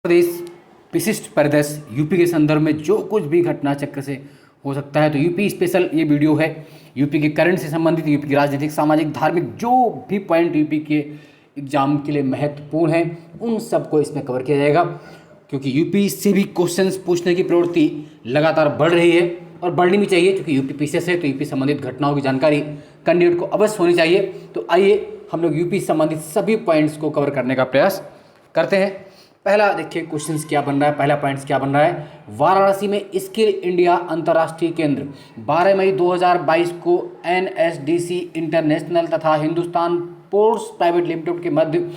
प्रदेश विशिष्ट परिदृश्य, यूपी के संदर्भ में जो कुछ भी घटना चक्र से हो सकता है, तो यूपी स्पेशल ये वीडियो है। यूपी के करंट से संबंधित, यूपी की राजनीतिक, सामाजिक, धार्मिक जो भी पॉइंट यूपी के एग्जाम के लिए महत्वपूर्ण हैं, उन सबको इसमें कवर किया जाएगा। क्योंकि यूपी से भी क्वेश्चंस पूछने की प्रवृत्ति लगातार बढ़ रही है और बढ़नी भी चाहिए, क्योंकि यूपी पीछे से, तो यूपी संबंधित घटनाओं की जानकारी कैंडिडेट को अवश्य होनी चाहिए। तो आइए हम लोग यूपी संबंधित सभी पॉइंट्स को कवर करने का प्रयास करते हैं। पहला देखिए क्वेश्चंस क्या बन रहा है, पहला पॉइंट्स क्या बन रहा है। वाराणसी में स्किल इंडिया अंतर्राष्ट्रीय केंद्र 12 मई 2022 को NSDC इंटरनेशनल तथा हिंदुस्तान पोर्ट्स प्राइवेट लिमिटेड के मध्य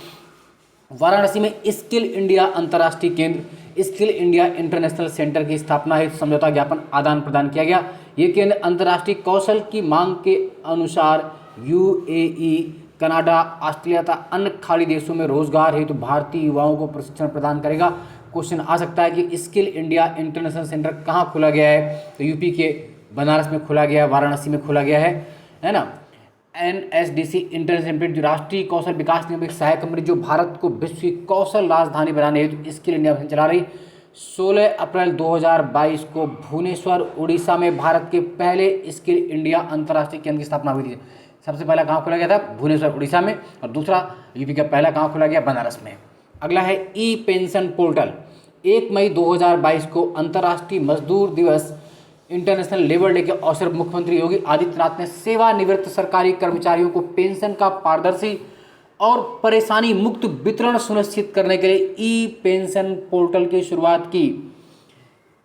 वाराणसी में स्किल इंडिया अंतर्राष्ट्रीय केंद्र, स्किल इंडिया इंटरनेशनल सेंटर की स्थापना हेतु समझौता ज्ञापन आदान प्रदान किया गया। ये केंद्र अंतर्राष्ट्रीय कौशल की मांग के अनुसार UAE, कनाडा, ऑस्ट्रेलिया तथा अन्य खाड़ी देशों में रोजगार हेतु भारतीय युवाओं को प्रशिक्षण प्रदान करेगा। क्वेश्चन आ सकता है कि स्किल इंडिया इंटरनेशनल सेंटर कहाँ खोला गया है, तो यूपी के बनारस में खोला गया है, वाराणसी में खोला गया है ना। NSDC इंटरनेशनल लिमिटेड जो राष्ट्रीय कौशल विकास निगम एक सहायक कंपनी जो भारत को विश्व की कौशल राजधानी बनाने हेतु स्किल इंडिया मिशन चला रही। 16 अप्रैल 2022 को भुवनेश्वर उड़ीसा में भारत के पहले स्किल इंडिया अंतर्राष्ट्रीय केंद्र की स्थापना हुई थी। सबसे पहला कहाँ खोला गया था, भुवनेश्वर उड़ीसा में, और दूसरा यूपी का पहला कहाँ खोला गया, बनारस में। अगला है ई पेंशन पोर्टल। 1 मई 2022 को अंतर्राष्ट्रीय मजदूर दिवस इंटरनेशनल लेबर डे के अवसर पर मुख्यमंत्री योगी आदित्यनाथ ने सेवानिवृत्त सरकारी कर्मचारियों को पेंशन का पारदर्शी और परेशानी मुक्त वितरण सुनिश्चित करने के लिए ई पेंशन पोर्टल की शुरुआत की।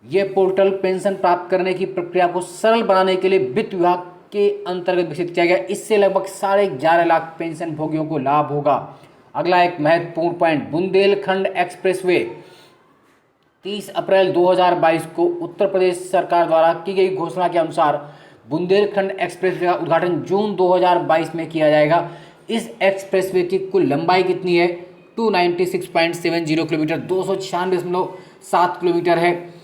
यह पोर्टल पेंशन प्राप्त करने की प्रक्रिया को सरल बनाने के लिए वित्त विभाग के अंतर्गत विकसित किया गया। इससे लगभग 11.5 लाख पेंशन भोगियों को लाभ होगा। अगला एक महत्वपूर्ण पॉइंट, बुंदेलखंड एक्सप्रेसवे। 30 अप्रैल 2022 को उत्तर प्रदेश सरकार द्वारा की गई घोषणा के अनुसार बुंदेलखंड एक्सप्रेसवे का उद्घाटन जून 2022 में किया जाएगा। इस एक्सप्रेसवे की कुल लंबाई कितनी है, 296.70 किलोमीटर, 296.7 किलोमीटर है।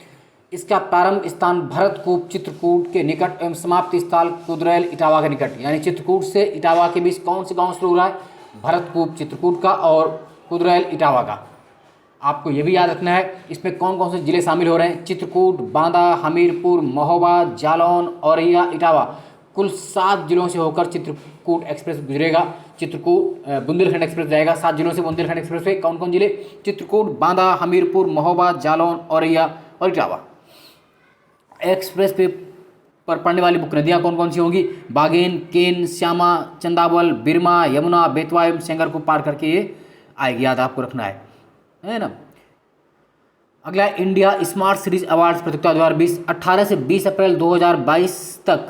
इसका प्रारंभ स्थान भरतकूप चित्रकूट के निकट एवं समाप्ति स्थल कुदरेल इटावा के निकट, यानी चित्रकूट से इटावा के बीच कौन से गांव शुरू हो रहा है, भरतकूप चित्रकूट का और कुदरेल इटावा का। आपको ये भी याद रखना है इसमें कौन कौन से जिले शामिल हो रहे हैं, चित्रकूट, बांदा, हमीरपुर, महोबा, जालौन, औरैया, इटावा, कुल 7 जिलों से होकर चित्रकूट एक्सप्रेस गुजरेगा। चित्रकूट बुंदेलखंड एक्सप्रेस जाएगा 7 जिलों से बुंदेलखंड एक्सप्रेस पे। कौन कौन जिले, चित्रकूट, बांदा, हमीरपुर, महोबा, जालौन, औरैया और इटावा। एक्सप्रेस पे पर पड़ने वाली मुख्य नदियाँ कौन कौन सी होंगी, बागेन, केन, श्यामा, चंदावल, बिरमा, यमुना, बेतवा एवं सेंगर को पार करके ये आएगी, याद आपको रखना है ना। अगला इंडिया स्मार्ट सिटीज अवार्ड्स प्रतियोगिता 2020। 18 से 20 अप्रैल 2022 तक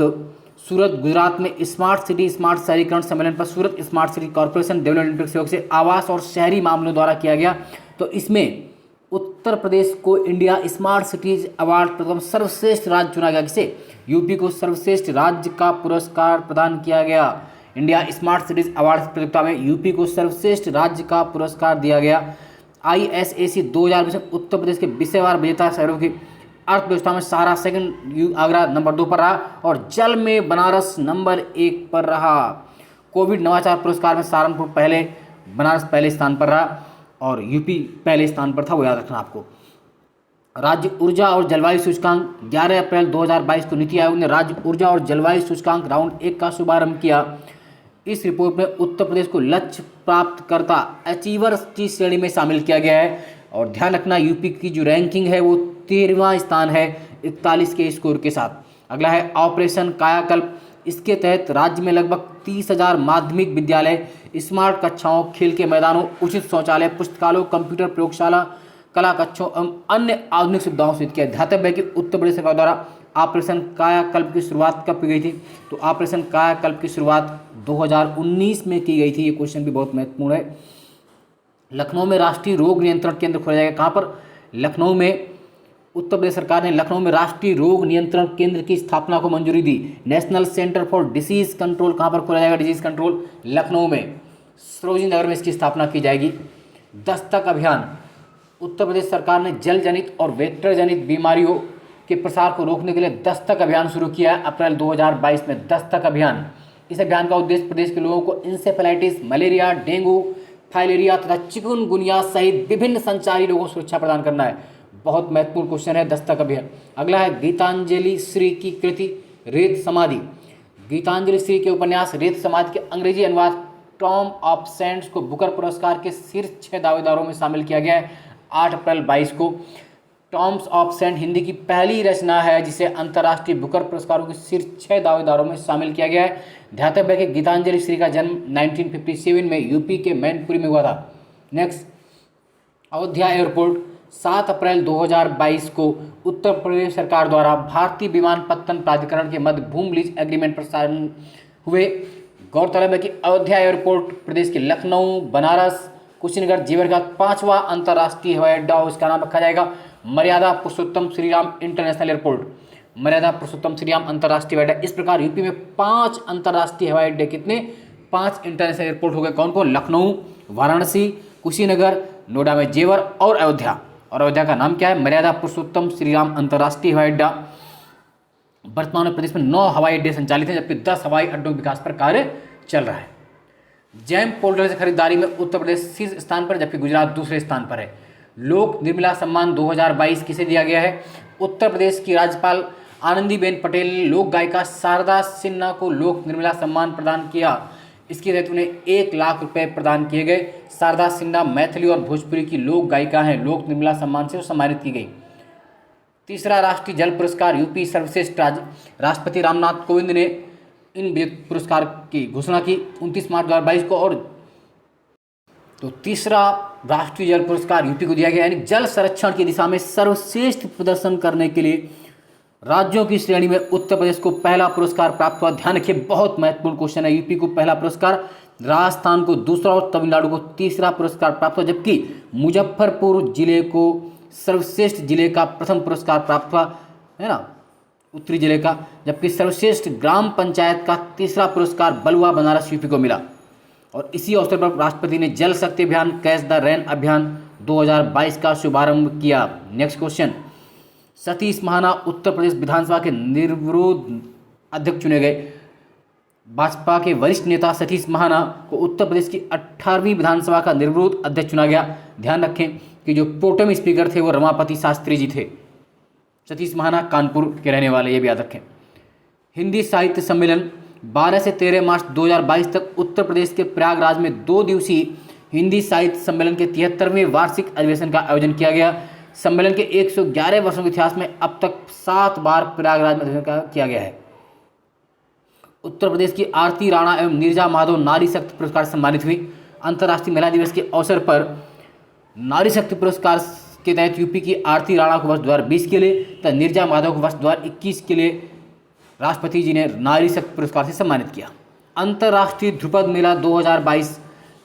सूरत गुजरात में स्मार्ट सिटी स्मार्ट शहरीकरण सम्मेलन पर सूरत स्मार्ट सिटी कॉर्पोरेशन डेवलपमेंट सहयोग से आवास और शहरी मामलों द्वारा किया गया। तो इसमें उत्तर प्रदेश को इंडिया स्मार्ट सिटीज अवार्ड प्रथम सर्वश्रेष्ठ राज्य चुना गया। किसे, यूपी को सर्वश्रेष्ठ राज्य का पुरस्कार प्रदान किया गया। इंडिया स्मार्ट सिटीज अवार्ड प्रतियोगिता में यूपी को सर्वश्रेष्ठ राज्य का पुरस्कार दिया गया। ISAC 2020 में उत्तर प्रदेश के विषयवार विजेता शहरों की अर्थव्यवस्था में सहारा सेकंड, आगरा नंबर 2 पर रहा और जल में बनारस नंबर 1 पर रहा। कोविड नवाचार पुरस्कार में सहारनपुर पहले, बनारस पहले स्थान पर रहा और यूपी पहले स्थान पर था, वो याद रखना आपको। राज्य ऊर्जा और जलवायु सूचकांक 11 अप्रैल 2022 को नीति आयोग ने राज्य ऊर्जा और जलवायु सूचकांक राउंड 1 का शुभारंभ किया। इस रिपोर्ट में उत्तर प्रदेश को लक्ष्य प्राप्तकर्ता अचीवर्स की श्रेणी में शामिल किया गया है। और ध्यान रखना यूपी की जो रैंकिंग है वो 13वां स्थान है 41 के स्कोर के साथ। अगला है ऑपरेशन कायाकल्प। इसके तहत राज्य में लगभग 30,000 माध्यमिक विद्यालय, स्मार्ट कक्षाओं, खेल के मैदानों, उचित शौचालय, पुस्तकालयों, कंप्यूटर प्रयोगशाला, कला कक्षों एवं अन्य आधुनिक सुविधाओं से किया। ध्यातव्य है कि उत्तर प्रदेश सरकार द्वारा ऑपरेशन कायाकल्प की शुरुआत कब की गई थी, तो ऑपरेशन कायाकल्प की शुरुआत 2019 में की गई थी। ये क्वेश्चन भी बहुत महत्वपूर्ण है। लखनऊ में राष्ट्रीय रोग नियंत्रण केंद्र खोला जाएगा। कहाँ पर, लखनऊ में। उत्तर प्रदेश सरकार ने लखनऊ में राष्ट्रीय रोग नियंत्रण केंद्र की स्थापना को मंजूरी दी। National Centre for Disease Control कहाँ पर खोला जाएगा, डिजीज कंट्रोल लखनऊ में। सरोजिनी नगर में इसकी स्थापना की जाएगी। दस्तक अभियान, उत्तर प्रदेश सरकार ने जल जनित और वेक्टर जनित बीमारियों के प्रसार को रोकने के लिए दस्तक अभियान शुरू किया है अप्रैल 2022 में। दस्तक अभियान, इस अभियान का उद्देश्य प्रदेश के लोगों को इंसेफेलाइटिस, मलेरिया, डेंगू, फाइलेरिया तथा चिकुनगुनिया सहित विभिन्न संचारी रोगों को सुरक्षा प्रदान करना है। बहुत महत्वपूर्ण क्वेश्चन है, 10 तक अभी है। अगला है गीतांजलि श्री की कृति रेत समाधि। गीतांजलि श्री के उपन्यास रेत समाधि के अंग्रेजी अनुवाद टॉम ऑफ सेंट्स को बुकर पुरस्कार के शीर्ष 6 दावेदारों में शामिल किया गया है 8 अप्रैल 22 को। टॉम्स ऑफ सेंट हिंदी की पहली रचना है जिसे अंतर्राष्ट्रीय बुकर पुरस्कारों के शीर्ष 6 दावेदारों में शामिल किया गया है। ध्यातव्य है कि गीतांजलि श्री का जन्म 1957 में यूपी के मैनपुरी में हुआ था। नेक्स्ट, अयोध्या एयरपोर्ट 7 अप्रैल 2022 को उत्तर प्रदेश सरकार द्वारा भारतीय विमानपत्तन प्राधिकरण के मध्य भूमि लीज एग्रीमेंट पर साइन हुए। गौरतलब है कि अयोध्या एयरपोर्ट प्रदेश के लखनऊ, बनारस, कुशीनगर, जेवर का 5वां अंतर्राष्ट्रीय हवाई अड्डा और इसका नाम रखा जाएगा मर्यादा पुरुषोत्तम श्रीराम इंटरनेशनल एयरपोर्ट। मर्यादा पुरुषोत्तम श्रीराम अंतर्राष्ट्रीय हवाई अड्डा। इस प्रकार यूपी में 5 अंतर्राष्ट्रीय हवाई अड्डे, कितने 5 इंटरनेशनल एयरपोर्ट हो गए। कौन कौन? लखनऊ, वाराणसी, कुशीनगर, नोएडा में जेवर और अयोध्या। और अयोध्या का नाम क्या है? मर्यादा पुरुषोत्तम श्रीराम अंतर्राष्ट्रीय हवाई अड्डा। वर्तमान में प्रदेश में 9 हवाई अड्डे संचालित हैं जबकि 10 हवाई अड्डों के विकास पर कार्य चल रहा है। जैम पोर्टल से खरीदारी में उत्तर प्रदेश शीर्ष स्थान पर जबकि गुजरात दूसरे स्थान पर है। लोक निर्मला सम्मान 2022 किसे दिया गया है? उत्तर प्रदेश की राज्यपाल आनंदीबेन पटेल ने लोक गायिका शारदा सिन्हा को लोक निर्मला सम्मान प्रदान किया। इसके तहत उन्हें 1 लाख रुपए प्रदान किए गए। शारदा सिन्हा मैथिली और भोजपुरी की लोक गायिका हैं। लोक निर्मला सम्मान से सम्मानित की गई। तीसरा राष्ट्रीय जल पुरस्कार यूपी सर्वश्रेष्ठ राज्य। राष्ट्रपति रामनाथ कोविंद ने इन पुरस्कार की घोषणा की 29 मार्च 2022 को। और तो तीसरा राष्ट्रीय जल पुरस्कार यूपी को दिया गया, यानी जल संरक्षण की दिशा में सर्वश्रेष्ठ प्रदर्शन करने के लिए राज्यों की श्रेणी में उत्तर प्रदेश को पहला पुरस्कार प्राप्त हुआ। ध्यान रखिए, बहुत महत्वपूर्ण क्वेश्चन है। यूपी को पहला पुरस्कार, राजस्थान को दूसरा और तमिलनाडु को तीसरा पुरस्कार प्राप्त हुआ, जबकि मुजफ्फरपुर जिले को सर्वश्रेष्ठ जिले का प्रथम पुरस्कार प्राप्त हुआ, है ना, उत्तरी जिले का। जबकि सर्वश्रेष्ठ ग्राम पंचायत का तीसरा पुरस्कार बलुआ बनारस यूपी को मिला। और इसी अवसर पर राष्ट्रपति ने जल शक्ति अभियान कैच द रेन अभियान 2022 का शुभारंभ किया। नेक्स्ट क्वेश्चन, सतीश महाना उत्तर प्रदेश विधानसभा के निर्विरोध अध्यक्ष चुने गए। भाजपा के वरिष्ठ नेता सतीश महाना को उत्तर प्रदेश की 18वीं विधानसभा का निर्विरोध अध्यक्ष चुना गया। ध्यान रखें कि जो प्रोटेम स्पीकर थे वो रमापति शास्त्री जी थे। सतीश महाना कानपुर के रहने वाले, ये भी याद रखें। हिंदी साहित्य सम्मेलन 12 से 13 मार्च 2022 तक उत्तर प्रदेश के प्रयागराज में 2 दिवसीय हिंदी साहित्य सम्मेलन के 73वें वार्षिक अधिवेशन का आयोजन किया गया। सम्मेलन के 111 वर्षों के इतिहास में अब तक 7 बार प्रयागराज में अधिवेशन किया गया है। उत्तर प्रदेश की आरती राणा एवं नीरजा माधव नारी शक्ति पुरस्कार से सम्मानित हुई। अंतर्राष्ट्रीय महिला दिवस के अवसर पर नारी शक्ति पुरस्कार के तहत यूपी की आरती राणा को वर्ष 2020 के लिए तथा नीरजा माधव को वर्ष 2021 के लिए राष्ट्रपति जी ने नारी शक्ति पुरस्कार से सम्मानित किया। अंतर्राष्ट्रीय ध्रुपद मेला 2022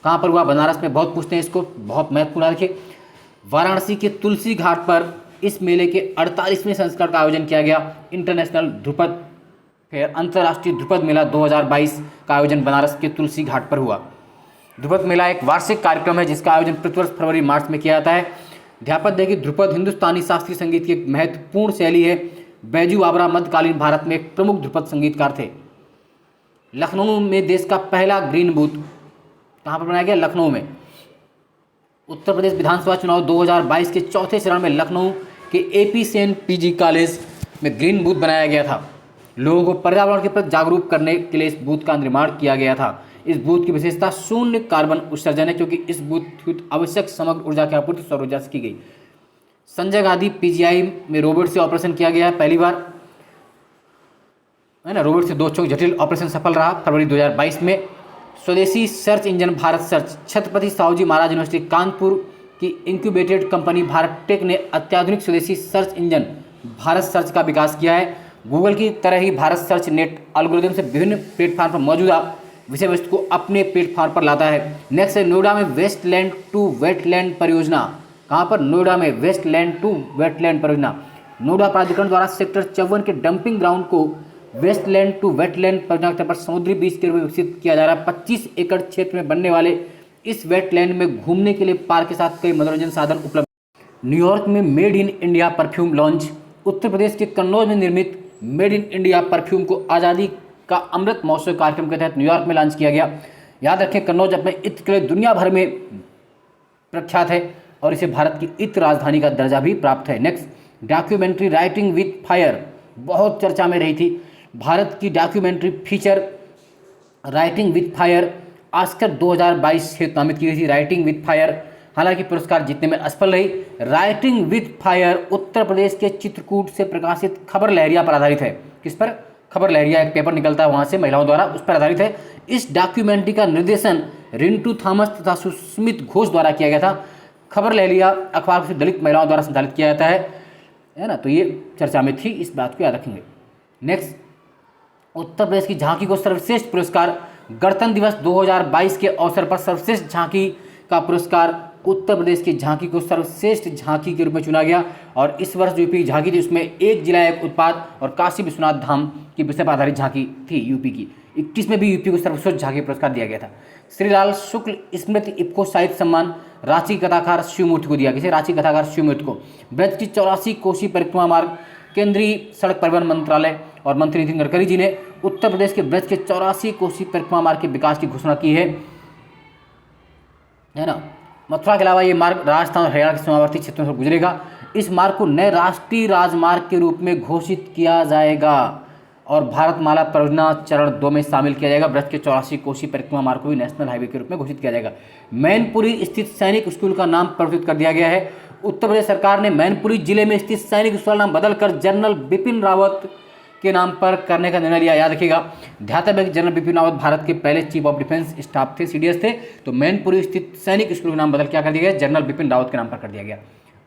कहाँ पर हुआ? बनारस में। बहुत पूछते हैं इसको, बहुत महत्वपूर्ण रखिए। वाराणसी के तुलसी घाट पर इस मेले के 48वें संस्करण का आयोजन किया गया। इंटरनेशनल ध्रुपद फेयर, अंतर्राष्ट्रीय ध्रुपद मेला 2022 का आयोजन बनारस के तुलसी घाट पर हुआ। ध्रुपद मेला एक वार्षिक कार्यक्रम है जिसका आयोजन प्रतिवर्ष फरवरी मार्च में किया जाता है। ध्यापक है कि ध्रुपद हिंदुस्तानी शास्त्रीय संगीत की एक महत्वपूर्ण शैली है। बैजू बावरा मध्यकालीन भारत में एक प्रमुख ध्रुपद संगीतकार थे। लखनऊ में देश का पहला ग्रीन बूथ कहाँ पर बनाया गया? लखनऊ में। उत्तर प्रदेश विधानसभा चुनाव 2022 के चौथे चरण में लखनऊ के एपी सेन पीजी कॉलेज में ग्रीन बूथ बनाया गया था। लोगों को पर्यावरण के प्रति जागरूक करने के लिए इस बूथ का निर्माण किया गया था। इस बूथ की विशेषता शून्य कार्बन उत्सर्जन है क्योंकि इस बूथ आवश्यक समग्र ऊर्जा की आपूर्ति सौर ऊर्जा से की गई। संजय गांधी पीजीआई में रोबोट से ऑपरेशन किया गया है पहली बार, है ना। रोबोट से 2 चौक जटिल ऑपरेशन सफल रहा फरवरी 2022 में। स्वदेशी search engine Bharat search. Chhatrapati Shahuji Maharaj university Kanpur की इंक्यूबेटेड कंपनी भारत टेक ने अत्याधुनिक स्वदेशी सर्च इंजन भारत सर्च का विकास किया है। गूगल की तरह ही भारत सर्च नेट एल्गोरिदम से विभिन्न प्लेटफॉर्म पर मौजूदा विषय वस्तु को अपने प्लेटफॉर्म पर लाता है। नेक्स्ट है नोएडा में वेस्टलैंड टू वेटलैंड परियोजना। कहाँ पर? नोएडा में वेस्टलैंड टू वेटलैंड परियोजना। नोएडा प्राधिकरण द्वारा सेक्टर 54 के डंपिंग ग्राउंड को वेस्टलैंड टू वेटलैंड परियोजना के तहत समुद्री बीच के रूप में विकसित किया जा रहा है। 25 एकड़ क्षेत्र में बनने वाले इस वेटलैंड में घूमने के लिए पार्क के साथ कई मनोरंजन साधन उपलब्ध। न्यूयॉर्क में made in India perfume launch. Uttar Pradesh के कन्नौज में निर्मित मेड इन इंडिया परफ्यूम को आज़ादी का अमृत महोत्सव कार्यक्रम के तहत न्यूयॉर्क में लॉन्च किया गया। याद रखें, कन्नौज अपने इत्र के लिए दुनिया भर में प्रख्यात है और इसे भारत की इत्र राजधानी का दर्जा भी प्राप्त है। Next, documentary writing with fire बहुत चर्चा में रही थी। भारत की documentary feature writing with fire Oscar 2022 से नामित की गई थी। राइटिंग विथ फायर हालांकि पुरस्कार जीतने में असफल रही। राइटिंग विथ फायर उत्तर प्रदेश के चित्रकूट से प्रकाशित खबर लहरिया पर आधारित है। किस पर? खबर लहरिया एक पेपर निकलता है वहाँ से महिलाओं द्वारा, उस पर आधारित है। इस डॉक्यूमेंट्री का निर्देशन रिंटू थॉमस तथा सुस्मित घोष द्वारा किया गया था। खबर लहरिया अखबार से दलित महिलाओं द्वारा संचालित किया जाता है ना, तो ये चर्चा में थी, इस बात को याद रखेंगे। नेक्स्ट, उत्तर प्रदेश की झांकी को सर्वश्रेष्ठ पुरस्कार गणतंत्र दिवस 2022 के अवसर पर सर्वश्रेष्ठ झांकी का पुरस्कार उत्तर प्रदेश की झांकी को सर्वश्रेष्ठ झांकी के रूप में चुना गया। और इस वर्ष जो यूपी की झांकी थी उसमें एक जिला एक उत्पाद और काशी विश्वनाथ धाम की विषय पर आधारित झांकी थी यूपी की। 21 में भी यूपी को सर्वश्रेष्ठ झांकी पुरस्कार दिया गया था। श्रीलाल शुक्ल स्मृति इफ्को साहित्य सम्मान रांची कथाकार शिवमूर्ति को दिया। किसे? रांची कथाकार शिवमूर्ति को। ब्रज की 84 कोसी परिक्रमा मार्ग केंद्रीय सड़क परिवहन मंत्रालय और मंत्री नितिन गडकरी जी ने उत्तर प्रदेश के ब्रज के 84 कोसी परिक्रमा मार्ग के विकास की घोषणा की है ना। मथुरा के अलावा ये मार्ग राजस्थान और हरियाणा के सीमावर्ती क्षेत्रों से गुजरेगा। इस मार्ग को नए राष्ट्रीय राजमार्ग के रूप में घोषित किया जाएगा और भारतमाला परियोजना चरण 2 में शामिल किया जाएगा। ब्रज के 84 कोसी परिक्रमा मार्ग को भी नेशनल हाईवे के रूप में घोषित किया जाएगा। मैनपुरी स्थित सैनिक स्कूल का नाम परिवर्तित कर दिया गया है। उत्तर प्रदेश सरकार ने मैनपुरी जिले में स्थित सैनिक स्कूल नाम बदलकर जनरल बिपिन रावत के नाम पर करने का निर्णय लिया। याद रखिएगा, ध्यातव्य कि जनरल बिपिन रावत भारत के पहले चीफ ऑफ डिफेंस स्टाफ थे, सीडीएस थे, तो मैनपुरी स्थित सैनिक स्कूल का नाम बदल क्या कर दिया गया? जनरल बिपिन रावत के नाम पर कर दिया गया।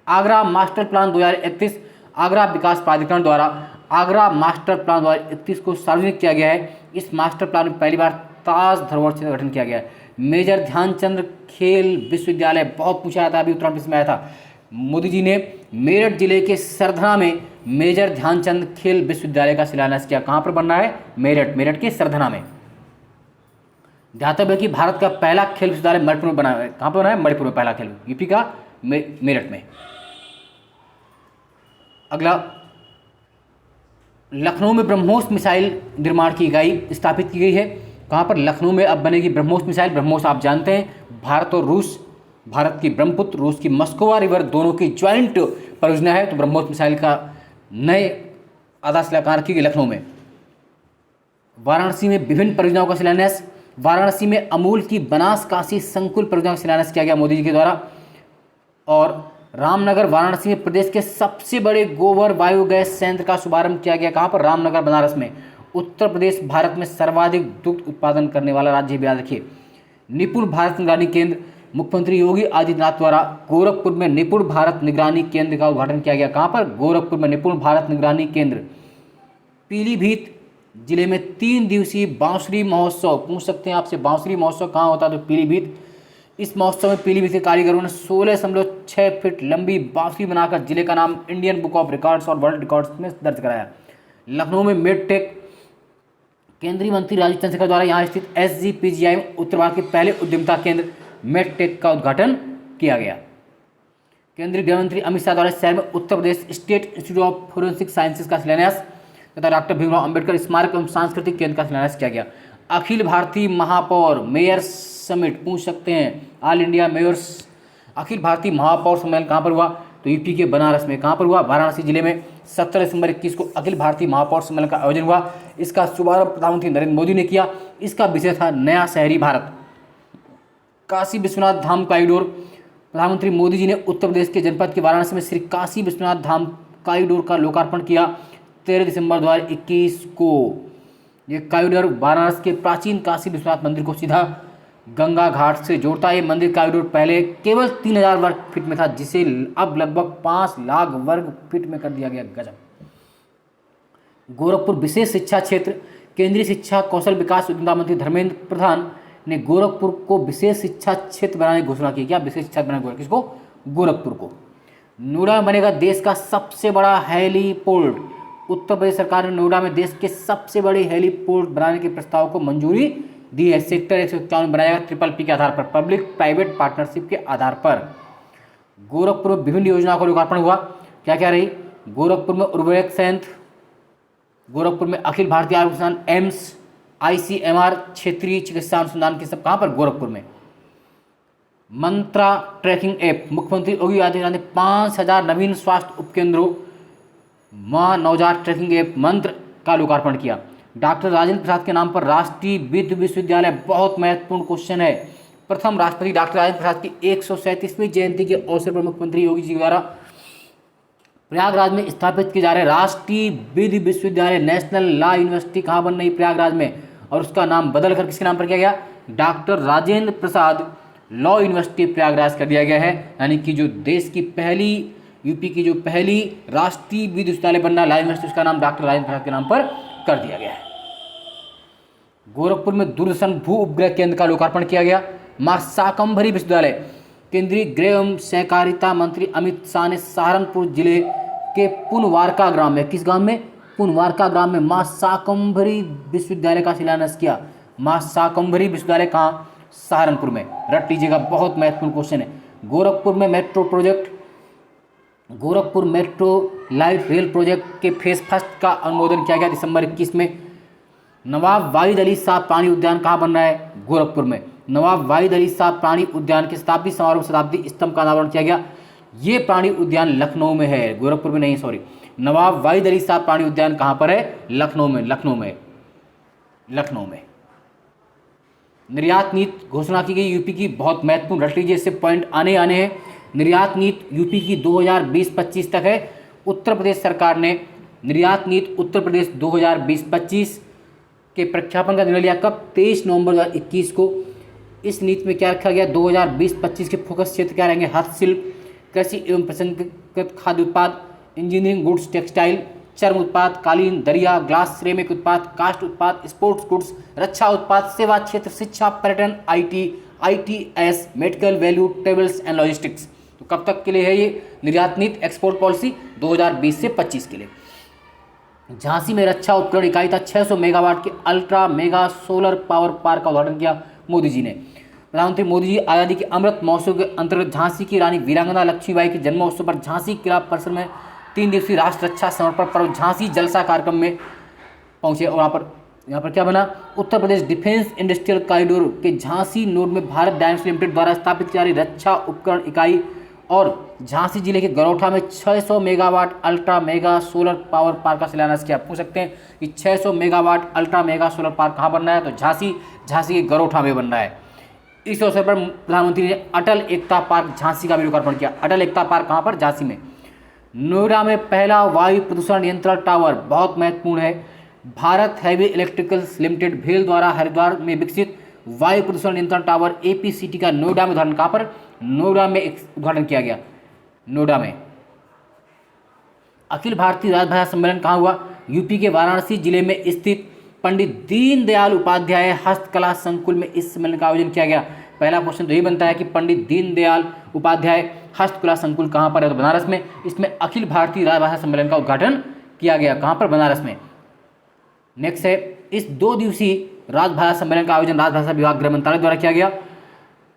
आगरा मास्टर प्लान 2031 आगरा विकास प्राधिकरण द्वारा आगरा मास्टर प्लान 2031 को सार्वजनिक किया गया है। इस मास्टर प्लान में पहली बार ताज धरोहर क्षेत्र का गठन किया गया है। मेजर ध्यानचंद खेल विश्वविद्यालय बहुत पूछा जाता है, अभी उत्तराखंड में आया था। मोदी जी ने मेरठ जिले के सरधना में मेजर ध्यानचंद खेल विश्वविद्यालय का शिलान्यास किया। कहाँ पर बनना है? मेरठ के सरधना में। ध्यातव्य कि भारत का पहला खेल विश्वविद्यालय मणिपुर में बना है। कहाँ पर बना है? मणिपुर में पहला खेल, यूपी का मेरठ में। अगला, लखनऊ में ब्रह्मोस मिसाइल निर्माण की इकाई स्थापित की गई है। कहाँ पर? लखनऊ में अब बनेगी ब्रह्मोस मिसाइल। ब्रह्मोस आप जानते हैं भारत और रूस, भारत की ब्रह्मपुत्र, रूस की मस्कोवा रिवर दोनों की ज्वाइंट परियोजना है। तो ब्रह्मोस मिसाइल का नए आधारशिला कहाँ रखी गई? लखनऊ में। वाराणसी में विभिन्न परियोजनाओं का शिलान्यास। वाराणसी में अमूल की बनास काशी संकुल परियोजना का शिलान्यास किया गया मोदी जी के द्वारा। और रामनगर वाराणसी में प्रदेश के सबसे बड़े गोबर बायोगैस संयंत्र का शुभारंभ किया गया। कहाँ पर? रामनगर बनारस में। उत्तर प्रदेश भारत में सर्वाधिक दुग्ध उत्पादन करने वाला राज्य भी याद रखिए। निपुण भारत निगरानी केंद्र मुख्यमंत्री योगी आदित्यनाथ द्वारा गोरखपुर में निपुण भारत निगरानी केंद्र का उद्घाटन किया गया। कहाँ पर? गोरखपुर में निपुण भारत निगरानी केंद्र। पीलीभीत जिले में 3 दिवसीय बांसुरी महोत्सव, पूछ सकते हैं आपसे बांसुरी महोत्सव कहाँ होता है? तो पीलीभीत। इस महोत्सव में पीलीभीत के कारीगरों ने 16.6 फीट लंबी बांसुरी बनाकर जिले का नाम इंडियन बुक ऑफ रिकॉर्ड्स और वर्ल्ड रिकॉर्ड्स में दर्ज कराया। लखनऊ में मेडटेक केंद्रीय मंत्री राजीव चंद्रशेखर द्वारा यहाँ स्थित SGPGI में उत्तर भारत के पहले उद्यमिता केंद्र मेडटेक का उद्घाटन किया गया। केंद्रीय गृह मंत्री अमित शाह द्वारा शहर में Uttar Pradesh State Institute of Forensic Sciences का शिलान्यास तथा डॉक्टर भीमराव अंबेडकर स्मारक एवं सांस्कृतिक केंद्र का शिलान्यास किया गया। अखिल भारतीय महापौर मेयर समिट, पूछ सकते हैं all India Myers Akhil Bharatiya महापौर सम्मेलन कहाँ पर हुआ? तो यूपी के बनारस में। कहाँ पर हुआ? वाराणसी जिले में। 17 दिसंबर 21 को अखिल भारतीय महापौर सम्मेलन का आयोजन हुआ। इसका शुभारंभ प्रधानमंत्री नरेंद्र मोदी ने किया। इसका विषय था नया शहरी भारत। काशी विश्वनाथ धाम कॉरिडोर, प्रधानमंत्री मोदी जी ने उत्तर प्रदेश के जनपद के वाराणसी में श्री काशी विश्वनाथ धाम कॉरिडोर का लोकार्पण किया 13 दिसंबर 2021 को। ये कॉरिडोर वाराणसी के प्राचीन काशी विश्वनाथ मंदिर को सीधा गंगा घाट से जोड़ता है। ये मंदिर कॉरिडोर पहले केवल 3000 वर्ग फीट में था, जिसे अब लगभग 5 लाख वर्ग फीट में कर दिया गया। गजब। गोरखपुर विशेष शिक्षा क्षेत्र, केंद्रीय शिक्षा कौशल विकास उद्यमिता मंत्री धर्मेंद्र प्रधान ने गोरखपुर को विशेष शिक्षा क्षेत्र बनाने की घोषणा की। क्या? विशेष शिक्षा बनाने किसको? गोरखपुर को। नोएडा में बनेगा देश का सबसे बड़ा हेलीपोर्ट। उत्तर प्रदेश सरकार ने नोएडा में देश के सबसे बड़े हेलीपोर्ट बनाने के प्रस्ताव को मंजूरी दी है। सेक्टर 151 बनाया गया PPP के आधार पर, पब्लिक प्राइवेट पार्टनरशिप के आधार पर। गोरखपुर में विभिन्न योजनाओं का लोकार्पण हुआ। क्या क्या रही? गोरखपुर में उर्वरक संयंत्र, गोरखपुर में अखिल भारतीय आयुर्विज्ञान एम्स, ICMR क्षेत्रीय चिकित्सा अनुसंधान के सब कहाँ पर? गोरखपुर में। मंत्रा ट्रैकिंग ऐप, मुख्यमंत्री योगी आदित्यनाथ ने 5,000 नवीन स्वास्थ्य उपकेंद्रों मां नवजात ट्रैकिंग ऐप मंत्र का लोकार्पण किया। डॉक्टर राजेंद्र प्रसाद के नाम पर राष्ट्रीय विधि विश्वविद्यालय, बहुत महत्वपूर्ण क्वेश्चन है। प्रथम राष्ट्रपति डॉक्टर राजेंद्र प्रसाद की 137वीं जयंती के अवसर पर मुख्यमंत्री योगी जी द्वारा प्रयागराज में स्थापित किए जा रहे राष्ट्रीय विधि विश्वविद्यालय नेशनल लॉ यूनिवर्सिटी कहाँ बन रही? प्रयागराज में, और उसका नाम बदलकर किसके नाम पर किया गया? Doctor Rajendra Prasad law university Prayagraj कर दिया गया है। यानी कि जो देश की पहली, यूपी की जो पहली राष्ट्रीय विधि विश्वविद्यालय बनना लॉ यूनिवर्सिटी, उसका नाम डॉक्टर राजेंद्र प्रसाद के नाम पर कर दिया गया है। गोरखपुर में दूरदर्शन भू उपग्रह केंद्र का लोकार्पण किया गया। मां शाकंभरी विश्वविद्यालय, केंद्रीय गृह एवं सहकारिता मंत्री अमित शाह ने सहारनपुर जिले के पुनवारका ग्राम में, किस गांव में? पुनवारका ग्राम में मां शाकंभरी विश्वविद्यालय का शिलान्यास किया। मां शाकंभरी विश्वविद्यालय कहाँ? सहारनपुर में, रट लीजिएगा, बहुत महत्वपूर्ण क्वेश्चन है। गोरखपुर में metro project, Gorakhpur metro light rail project के फेज फर्स्ट का अनुमोदन किया गया दिसंबर 21 में। नवाब वाहिद अली शाह प्राणी उद्यान कहाँ बन रहा है? गोरखपुर में। नवाब वाहिद अली शाह प्राणी उद्यान के शताब्दी समारोह में शताब्दी स्तंभ का अनावरण किया गया। ये प्राणी उद्यान लखनऊ में है, गोरखपुर में नहीं, सॉरी। नवाब वाहिद अली शाह प्राणी उद्यान कहाँ पर है? लखनऊ में, लखनऊ में, लखनऊ में। निर्यात नीति घोषणा की गई यूपी की, बहुत महत्वपूर्ण, रट लीजिए, इससे पॉइंट आने हैं। निर्यात नीति यूपी की 2020-25 तक है। उत्तर प्रदेश सरकार ने निर्यात नीति उत्तर प्रदेश 2020-25 के प्रख्यापन का निर्णय लिया। कब? 23 नवंबर 2021 को। इस नीति में क्या रखा गया? 2020-25 के फोकस क्षेत्र क्या रहेंगे? हस्तशिल्प, कृषि एवं प्रसंस्कृत खाद्य उत्पाद, इंजीनियरिंग गुड्स, टेक्सटाइल, चर्म उत्पाद, कालीन, दरिया, ग्लास, सिरेमिक उत्पाद, कास्ट उत्पाद, स्पोर्ट्स गुड्स, रक्षा उत्पाद, सेवा क्षेत्र, शिक्षा, पर्यटन, ITS, medical, value, travels and logistics. तो कब तक के लिए है ये निर्यात नीति? एक्सपोर्ट पॉलिसी 2020 से 25 के लिए। झांसी में रक्षा उपकरण इकाई था 600 मेगावाट के ultra mega solar power park का उद्घाटन किया मोदी जी ने। प्रधानमंत्री मोदी जी आज़ादी के अमृत महोत्सव के अंतर्गत झांसी की रानी वीरांगना लक्ष्मीबाई के जन्मोत्सव पर झांसी किला परिसर में 3 दिवसीय राष्ट्र रक्षा समर्पण पर्व झांसी जलसा कार्यक्रम में पहुंचे। और यहाँ पर क्या बना? Uttar Pradesh defence industrial corridor के झांसी नोड में भारत डायनेमिक्स लिमिटेड द्वारा स्थापित की जा रही रक्षा उपकरण इकाई और झांसी जिले के गरौठा में 600 megawatt ultra mega solar power park का शिलान्यास किया। पूछ सकते हैं कि 600 megawatt ultra mega solar park कहाँ बन रहा है? तो झांसी के गरौठा में बन रहा है। इस अवसर पर प्रधानमंत्री ने अटल एकता पार्क झांसी का भी लोकार्पण किया। अटल एकता पार्क कहाँ पर? झांसी में। नोएडा में पहला वायु प्रदूषण नियंत्रण टावर, बहुत महत्वपूर्ण है। भारत हैवी इलेक्ट्रिकल्स लिमिटेड भेल द्वारा हरिद्वार में विकसित वायु प्रदूषण नियंत्रण टावर APCT का नोएडा में उद्घाटन, कहाँ पर? नोएडा में उद्घाटन किया गया। नोएडा में। अखिल भारतीय राजभाषा सम्मेलन कहाँ हुआ? यूपी के वाराणसी जिले में स्थित पंडित दीनदयाल उपाध्याय हस्तकला संकुल में इस सम्मेलन का आयोजन किया गया। पहला क्वेश्चन तो ये बनता है कि पंडित दीनदयाल उपाध्याय हस्तकला संकुल कहाँ पर है? तो बनारस में। इसमें अखिल भारतीय राजभाषा सम्मेलन का उद्घाटन किया गया, कहाँ पर? बनारस में। नेक्स्ट है, इस 2 दिवसीय राजभाषा सम्मेलन का आयोजन राजभाषा विभाग गृह मंत्रालय द्वारा किया गया।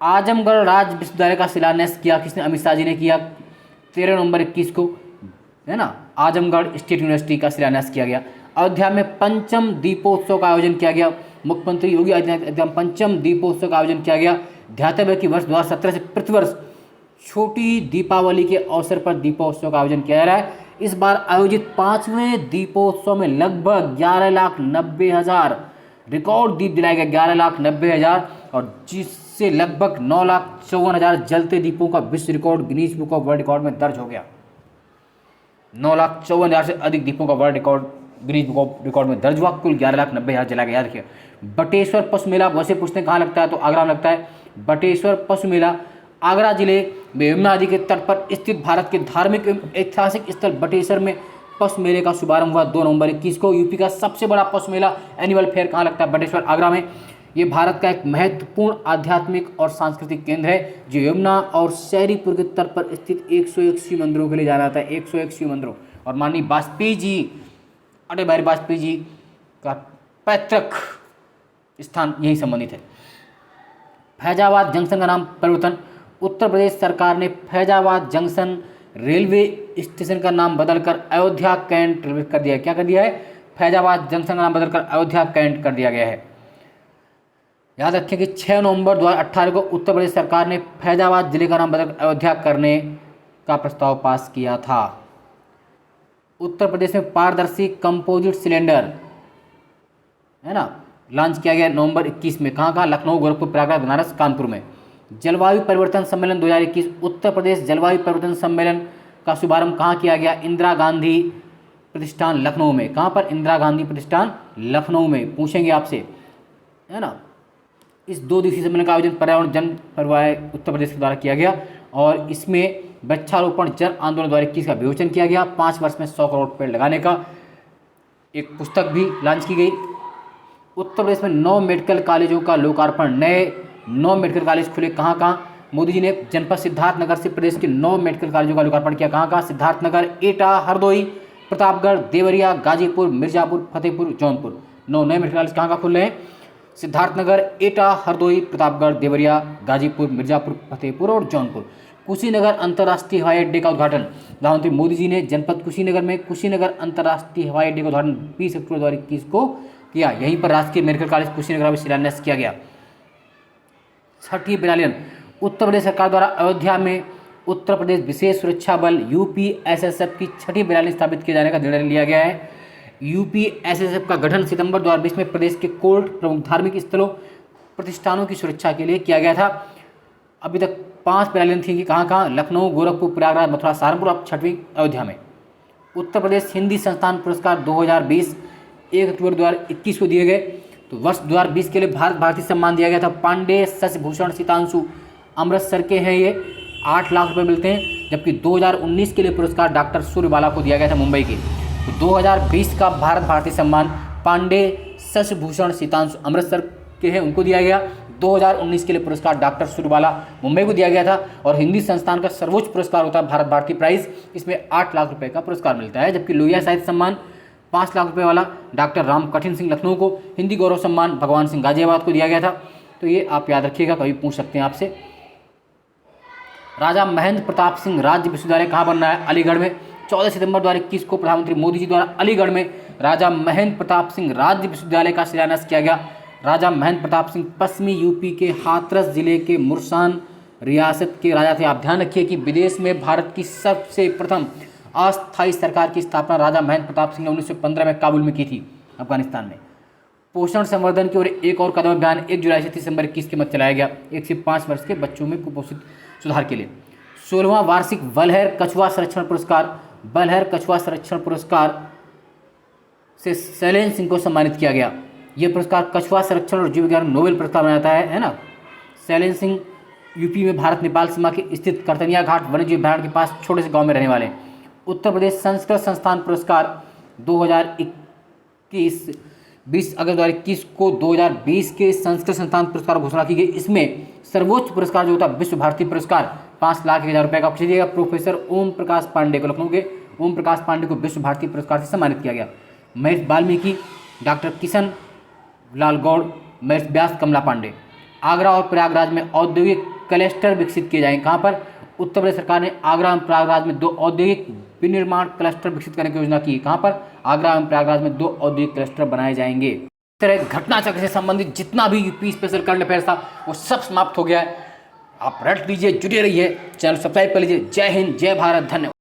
आजमगढ़ राज्य विश्वविद्यालय का शिलान्यास किया किसने? अमित शाह जी ने किया 13 नवंबर 21 को, है ना। आजमगढ़ स्टेट यूनिवर्सिटी का शिलान्यास किया गया। अयोध्या में पंचम दीपोत्सव का आयोजन किया गया। मुख्यमंत्री योगी आदित्यनाथ पंचम दीपोत्सव का आयोजन किया गया। ध्यातव्य कि वर्ष 2017 से प्रतिवर्ष छोटी दीपावली के अवसर पर दीपोत्सव का आयोजन किया जा रहा है। इस बार आयोजित 5वें दीपोत्सव में लगभग 11,90,000 रिकॉर्ड दीप जलाए गए, 11,90,000, और जिससे लगभग 9,54,000 जलते दीपों का विश्व record Guinness book of world record में दर्ज हो गया। 9,54,000 से अधिक दीपों का world record Guinness book of record में दर्ज हुआ। कुल 11,90,000 जलाया गया। याद रखिए। बटेश्वर पशु मेला, वैसे पूछते हैं कहाँ लगता है? तो आगरा में लगता है। बटेश्वर पशु मेला आगरा जिले में यमुना नदी के तट पर स्थित भारत के धार्मिक एवं ऐतिहासिक स्थल बटेश्वर में पशु मेले का शुभारंभ हुआ 2 नवंबर 21 को। यूपी का सबसे बड़ा पशु मेला एनुअल फेयर कहाँ लगता है? बटेश्वर, आगरा में। ये भारत का एक महत्वपूर्ण आध्यात्मिक और सांस्कृतिक केंद्र है जो यमुना और शहरीपुर के तट पर स्थित 101 शिव मंदिरों के लिए जाना जाता है। 101 शिव मंदिरों। और माननीय वाजपेयी जी, अटल बिहारी वाजपेयी जी का पैतृक स्थान यही संबंधित है। फैजाबाद जंक्शन का नाम परिवर्तन, उत्तर प्रदेश सरकार ने फैजाबाद जंक्शन रेलवे स्टेशन का नाम बदलकर अयोध्या कैंट रेलवे कर दिया है। क्या कर दिया है? फैजाबाद जंक्शन का नाम बदलकर अयोध्या कैंट कर दिया गया है। याद रखें कि 6 नवंबर 2018 को उत्तर प्रदेश सरकार ने फैजाबाद जिले का नाम बदल अयोध्या करने का प्रस्ताव पास किया था। उत्तर प्रदेश में पारदर्शी कंपोजिट सिलेंडर है ना लॉन्च किया गया नवंबर 21 में। कहाँ कहाँ? लखनऊ, गोरखपुर, प्रयागराज, बनारस, कानपुर में। जलवायु परिवर्तन सम्मेलन 2021 उत्तर प्रदेश जलवायु परिवर्तन सम्मेलन का शुभारंभ कहाँ किया गया? इंदिरा गांधी प्रतिष्ठान लखनऊ में। कहाँ पर? इंदिरा गांधी प्रतिष्ठान लखनऊ में। पूछेंगे आपसे, है ना। इस 2 दिवसीय सम्मेलन का आयोजन पर्यावरण जन परवाह उत्तर प्रदेश के द्वारा किया गया और इसमें वृक्षारोपण जन आंदोलन 2021 का विमोचन किया गया। 5 वर्ष में 100 करोड़ पेड़ लगाने का एक पुस्तक भी लॉन्च की गई। उत्तर प्रदेश में 9 मेडिकल कॉलेजों का लोकार्पण। नए 9 मेडिकल कॉलेज खुले। कहाँ कहाँ? मोदी जी ने जनपद सिद्धार्थनगर से प्रदेश के 9 मेडिकल कॉलेजों का लोकार्पण किया। कहाँ कहाँ? सिद्धार्थनगर, एटा, हरदोई, प्रतापगढ़, देवरिया, गाजीपुर, मिर्जापुर, फतेहपुर, जौनपुर। 9 नए मेडिकल कॉलेज कहाँ कहाँ खुल रहे हैं? सिद्धार्थनगर, एटा, हरदोई, प्रतापगढ़, देवरिया, गाजीपुर, मिर्जापुर, फतेहपुर और जौनपुर। कुशीनगर अंतर्राष्ट्रीय हवाई अड्डे का उद्घाटन। प्रधानमंत्री मोदी जी ने जनपद कुशीनगर में कुशीनगर अंतर्राष्ट्रीय हवाई अड्डे का उद्घाटन 20 अक्टूबर 2021 को किया। यहीं पर राजकीय मेडिकल कॉलेज कुशीनगर में शिलान्यास किया गया। 6ठी बटालियन उत्तर प्रदेश सरकार द्वारा अयोध्या में उत्तर प्रदेश विशेष सुरक्षा बल यूपीएसएसएफ की 6ठी बटालियन स्थापित किए जाने का निर्णय लिया गया है। यूपीएसएसएफ का गठन सितंबर 2020 में प्रदेश के कोर्ट, प्रमुख धार्मिक स्थलों, प्रतिष्ठानों की सुरक्षा के लिए किया गया था। अभी तक 5 बटालियन थी कि कहाँ कहाँ? लखनऊ, गोरखपुर, प्रयागराज, मथुरा, सहारनपुर, अब 6वीं अयोध्या में। उत्तर प्रदेश हिंदी संस्थान पुरस्कार 2020 1 अक्टूबर 2021 को दिए गए। तो वर्ष 2020 के लिए भारत भारती सम्मान दिया गया था। पांडे, शशिभूषण, सीतांशु अमृतसर के हैं, ये 8 लाख रुपए मिलते हैं। जबकि 2019 के लिए पुरस्कार डॉक्टर सूर्यबाला को दिया गया था, मुंबई के। तो 2020 का भारत भारती सम्मान पांडे, शशिभूषण, सीतांशु अमृतसर के हैं, उनको दिया गया। 2019 के लिए पुरस्कार डॉक्टर सूर्यबाला, मुंबई को दिया गया था। और हिंदी संस्थान का सर्वोच्च पुरस्कार होता है भारत भारती प्राइज, इसमें 8 लाख रुपए का पुरस्कार मिलता है। जबकि लोहिया साहित्य सम्मान 5 लाख रुपए वाला डॉक्टर राम कठिन सिंह लखनऊ को, हिंदी गौरव सम्मान भगवान सिंह गाजियाबाद को दिया गया था। तो ये आप याद रखिएगा, कभी पूछ सकते हैं आपसे। राजा महेंद्र प्रताप सिंह राज्य विश्वविद्यालय कहाँ बनना है? अलीगढ़ में। 14 सितंबर 2021 को प्रधानमंत्री मोदी जी द्वारा अलीगढ़ में राजा महेंद्र प्रताप सिंह राज्य विश्वविद्यालय का शिलान्यास किया गया। राजा महेंद्र प्रताप सिंह पश्चिमी यूपी के हाथरस जिले के मुरसान रियासत के राजा थे। आप ध्यान रखिए कि विदेश में भारत की सबसे प्रथम अस्थायी सरकार की स्थापना राजा महेंद्र प्रताप सिंह ने 1915 में काबुल में की थी, अफगानिस्तान में। पोषण संवर्धन की ओर एक और कदम अभियान 1 जुलाई से 30 सितंबर 21 के मध्य चलाया गया, 1 से 5 वर्ष के बच्चों में कुपोषित सुधार के लिए। 16वां वार्षिक बलहर कछुआ संरक्षण पुरस्कार, बलहर कछुआ संरक्षण पुरस्कार से शैलेंद्र सिंह को सम्मानित किया गया। यह पुरस्कार कछुआ संरक्षण और जीव विज्ञान नोबेल पुरस्कार बनाता है ना। शैलेंद्र सिंह यूपी में भारत नेपाल सीमा के स्थित करतनिया घाट वन्यजीव अभयारण्य के पास छोटे से गांव में रहने वाले हैं। उत्तर प्रदेश संस्कृत संस्थान पुरस्कार 2021 20 अगस्त 2021 को 2020 के संस्कृत संस्थान पुरस्कार घोषणा की गई। इसमें सर्वोच्च पुरस्कार जो होता है विश्व भारती पुरस्कार 5,01,000 रुपये का दिया गया। प्रोफेसर ओम प्रकाश पांडे को, लखनऊ के ओम प्रकाश पांडे को विश्व भारती पुरस्कार से सम्मानित किया गया। महेश वाल्मीकि, डॉक्टर किशन लाल गौड़, महेश व्यास, कमला पांडे। आगरा और प्रयागराज में औद्योगिक क्लस्टर विकसित किए जाएंगे। कहाँ पर? उत्तर प्रदेश सरकार ने आगरा और प्रयागराज में 2 औद्योगिक विनिर्माण क्लस्टर विकसित करने की योजना की। कहाँ पर? आगरा एवं प्रयागराज में 2 औद्योगिक क्लस्टर बनाए जाएंगे। इस तरह घटना चक्र से संबंधित जितना भी यूपी स्पेशल करंट अफेयर्स था वो सब समाप्त हो गया है। आप रट लीजिए, जुड़े रहिए, चैनल सब्सक्राइब कर लीजिए। जय हिंद, जय भारत, धन्यवाद।